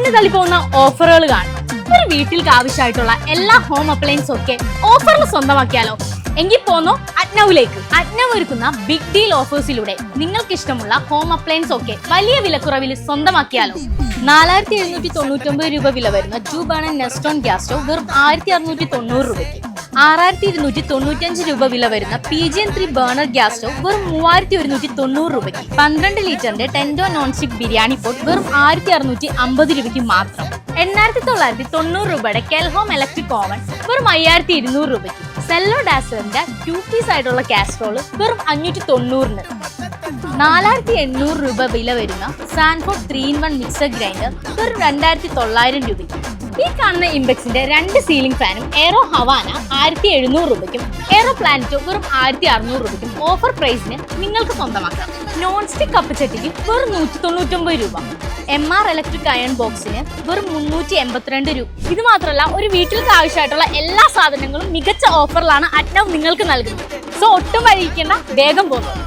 മിന്നി തള്ളി പോകുന്ന ഓഫറുകൾ കാണും. ഒരു വീട്ടിലേക്ക് ആവശ്യമായിട്ടുള്ള എല്ലാ ഹോം അപ്ലയൻസും ഒക്കെ ഓഫറിൽ സ്വന്തമാക്കിയാലോ? എങ്കിൽ പോന്നോ അറ്റ്നൗവിലേക്ക്. അറ്റ്നൗ ഒരുക്കുന്ന ബിഗ് ഡീൽ ഓഫേഴ്സിലൂടെ നിങ്ങൾക്ക് ഇഷ്ടമുള്ള ഹോം അപ്ലയൻസ് ഒക്കെ വലിയ വിലക്കുറവിൽ സ്വന്തമാക്കിയാലോ? 4799 രൂപ വില വരുന്ന 2 ബർണർ നെസ്റ്റോൺ ഗ്യാസ് സ്റ്റവ് വെറും 1690 രൂപയ്ക്ക്. 6295 രൂപ വില വരുന്ന PGN 3 ബർണർ ഗ്യാസ് സ്റ്റവ് വെറും 3190 രൂപയ്ക്ക്. 12 ലിറ്ററിന്റെ ടെൻഡോ നോൺ സ്റ്റിക് ബിരിയാണി പോട്ട് വെറും 1650 രൂപയ്ക്ക് മാത്രം. 8990 രൂപയുടെ കെൽഹോം ഇലക്ട്രിക് ഓവൻ വെറും 5200 രൂപയ്ക്ക്. സെല്ലോ ഡാസറിന്റെ 2 പീസ് ആയിട്ടുള്ള കാസ്ട്രോള് വെറും 590-ന്. 4800 രൂപ വില വരുന്ന സാൻഫോർഡ് 3-in-1 മിക്സർ ഗ്രൈൻഡർ വെറും 2900 രൂപയ്ക്ക്. ഈ കാണുന്ന ഇംബെക്സിന്റെ 2 സീലിംഗ് ഫാനും എയറോ ഹവാന 1700 രൂപയ്ക്കും എയറോ പ്ലാനറ്റോ വെറും 1600 രൂപയ്ക്കും ഓഫർ പ്രൈസിന് നിങ്ങൾക്ക് സ്വന്തമാക്കാം. നോൺ സ്റ്റിക് കപ്പച്ചട്ടിക്ക് വെറും 199 രൂപ. MR ഇലക്ട്രിക് അയൺ ബോക്സിന് വെറും 382 രൂപ. ഇത് മാത്രമല്ല, ഒരു വീട്ടിലേക്ക് ആവശ്യമായിട്ടുള്ള എല്ലാ സാധനങ്ങളും മികച്ച ഓഫറിലാണ് അറ്റ്നൗ നിങ്ങൾക്ക് നൽകുന്നത്. സോ ഒട്ടും വൈകിക്കേണ്ട, വേഗം പോകുന്നു.